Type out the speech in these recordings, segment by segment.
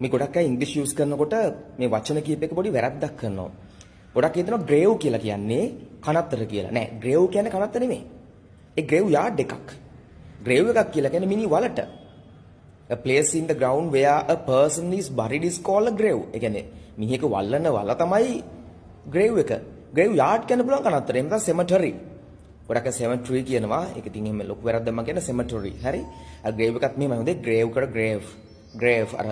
මේ ගොඩක් අය ඉංග්‍රීසි යූස් කරනකොට මේ වචන කීපයක පොඩි වැරද්දක් කරනවා. ගොඩක් හිතනවා ග්‍රේව් කියලා කියන්නේ කනත්තර කියලා. නෑ ග්‍රේව් කියන්නේ කනත්ත නෙමෙයි. ඒ ග්‍රේව් යාඩ් එකක්. ග්‍රේව් එකක් කියලා කියන්නේ මිනි වලට. A place in the ground where a person is buried is called a grave. ඒ කියන්නේ මිනිහෙක් වල්ලන වල තමයි ග්‍රේව් එක. ග්‍රේව් යාඩ් කියන්න පුළුවන් කනත්තර. එහෙම නැත්නම් cemetery. ගොඩක් අය cemetery කියනවා. ඒක ඉතින් එහෙම ලොකු වැරද්දක් මම කියන cemetery. හරි. අර ග්‍රේව් එකත් මෙහෙමයි. හොඳේ ග්‍රේව් කර grave අර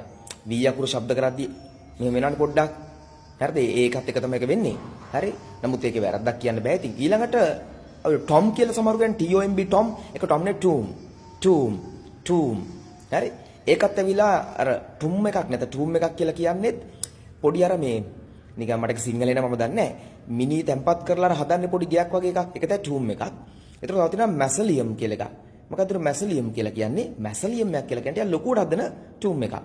වී අකුරු ශබ්ද කරද්දී මෙහෙම වෙනවනේ පොඩ්ඩක්. හරිද? ඒකත් එක තමයි ඒක වෙන්නේ. හරි? නමුත් ඒකේ වැරද්දක් කියන්න බෑ. ඉතින් ඊළඟට ටොම් කියලා සමහරු කියන්නේ TOMB ටොම්. ඒක ටොම් නේ tomb. හරි? ඒකත් ඇවිලා අර ටුම් එකක් නැත ටූම් එකක් කියලා කියන්නේත් පොඩි අර මේ නිකන් මට සිංහලේ නම මම දන්නේ නැහැ. මිනි තැම්පත් කරලා අර හදන්නේ පොඩි ගයක් වගේ එකක්. ඒක තමයි ටූම් එකක්. ඒතර තව තියෙනවා මැසලියම් කියලා එකක්. මොකක්ද මැසලියම් කියලා කියන්නේ? මැසලියම් එකක් කියලා කියන්නේ ලොකුවට හදන ටූම් එකක්.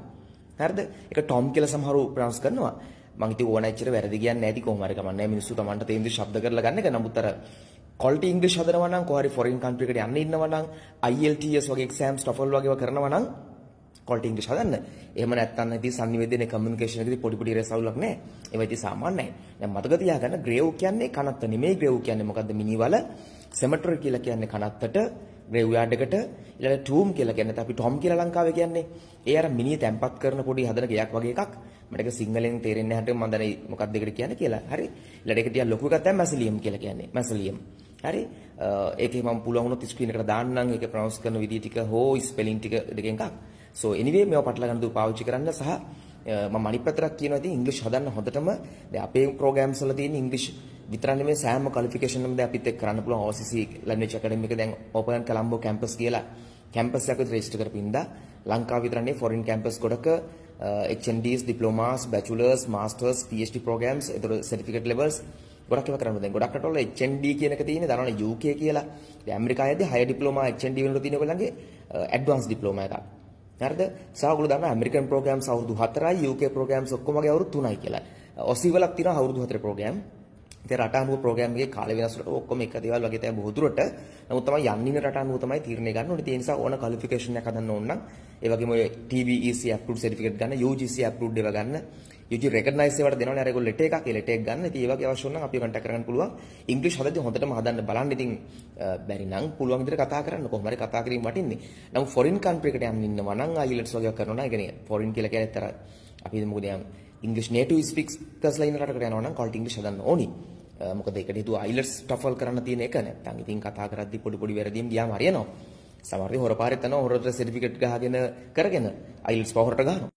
හරිද? ඒක ටොම් කියලා සමහරව ප්‍රොනවුන්ස් කරනවා. මං හිතුව ඕන ඇච්චර වැරදි කියන්නේ නැති කොහොම හරි කමක් නැහැ. මිනිස්සු Tamanට තේින්දු ශබ්ද කරලා ගන්න එක. නමුත් අර quality English හදනවා නම් කොහරි foreign country එකට යන්න ඉන්නවා නම් IELTS වගේ exams TOEFL වගේ ඒවා කරනවා නම් quality English හදන්න. එහෙම නැත්නම් ඉතින් sannivedana communication එකේදී පොඩි පොඩි රසවුලක් නැහැ. ඒවා ඉතින් සාමාන්‍යයි. දැන් මතක තියාගන්න grave කියන්නේ කනත්ත නෙමෙයි. grave කියන්නේ මොකද්ද? මිනිවල. cemetery කියලා කියන්නේ කනත්තට. graveyard එකට ඊළඟ tomb කියලා කියන්නේ අපි tom කියලා ලංකාවේ කියන්නේ. ඒ අර මිනිහ තැම්පත් කරන පොඩි හදන ගයක් වගේ එකක්. මට ඒක සිංහලෙන් තේරෙන්නේ නැහැ මම දන්නේ මොකක්ද ඒකට කියන්නේ කියලා. හරි. ඊළඟ ඒක ටිකක් ලොකු එකක් තමයි mausoleum කියලා කියන්නේ. mausoleum. හරි. ඒකේ මම පුළුවන් වුණොත් ස්ක්‍රීන් එකට දාන්නම්. ඒක ප්‍රොනවුන්ස් කරන විදිය ටික හෝ ස්පෙලිං ටික දෙකෙන් එකක්. so anyway මේවා පටල ගන්න දු පාවිච්චි කරන්න සහ මම අනිත් පැත්තට කියනවා ඉතින් ඉංග්‍රීසි හදන්න හොඳටම දැන් අපේ ප්‍රෝග්‍රෑම්ස් වල තියෙන ඉංග්‍රීසි විතරක් නෙමෙයි සෑම ක්වොලිෆිකේෂන් එකම දැන් අපිත් එක්ක කරන්න පුළුවන් OCC ලැන්ග්වේජ් ඇකඩමි එක දැන් ඕපන් කොලම්බෝ කැම්පස් කියලා කැම්පස් එකක රෙජිස්ටර් කරපින්දා ලංකාව විතර නෙවෙයි ෆොරින් කැම්පස් ගොඩක HNDs diplomas bachelors masters PhD programs ඒතර certificate levels ගොඩක් ඒවා කරන්න දැන් ගොඩක් රටවල HND කියන එක තියෙන්නේ දන්නවනේ UK කියලා දැන් ඇමරිකාවේදී higher diploma HND වෙනකොට තියෙන ඔයගොල්ලන්ගේ advanced diploma එකක් හරිද? සහ ඔයගොල්ලෝ දන්නවා ඇමරිකන් ප්‍රෝග්‍රෑම්ස් අවුරුදු 4යි UK ප්‍රෝග්‍රෑම්ස් ඔක්කොම වගේ අවුරුදු 3යි කියලා. ඔසි වලක් තියෙනවා අවුරුදු 4 ප්‍රෝග්‍රෑම්. ඉතින් රට අනුව ප්‍රෝග්‍රෑම් එකේ කාලය වෙනස් වලට ඔක්කොම එක දේවල් වගේ තමයි බොහෝ දුරට. නමුත් තමයි යන්නේ ඉන්න රට අනුව තමයි තීරණය ගන්න ඕනේ. ඒ නිසා ඕන ක්වොලිෆිකේෂන් එකක් හදන්න ඕන නම් ඒ වගේම ඔය TBEC approved certificate ගන්න, UGC approved ඒවා ගන්න. UG recognize ඒවට දෙනවනේ අර ඒගොල්ලෝ ලෙටර් එකක්. ඒ ලෙටර් එක ගන්න. ඉතින් ඒ වගේ අවශ්‍ය නම් අපි කන්ටැක්ට් කරගන්න පුළුවන්. ඉංග්‍රීසි හදද්දී හොඳටම හදන්න බලන්න. ඉතින් බැරි නම් පුළුවන් විදිහට කතා කරන්න. කොහොම හරි කතා කිරීම වටින්නේ. නමුත් ෆොරින් කන්ට්‍රි එකට යන්න ඉන්නවා නම් IELTS වගේ කරනවා නම් ඒ කියන්නේ ෆොරින් කියලා කියන්නේ අතර අපි මොකද යම් ඉංග්‍රීසි native speakers ලා ඉන්න රටකට යනවා නම් quality English හදන්න ඕනි. මොකද ඒකට හේතුව IELTS TOEFL කරන්න තියෙන එක නැත්තම් ඉතින් කතා කරද්දී පොඩි පොඩි වැරදීම් ගියාම හරියනවා. සමහර විට හොරපාරෙත් යනවා හොරට සර්ටිෆිකේට් ගහගෙන කරගෙන IELTS පවරට ගන්නවා.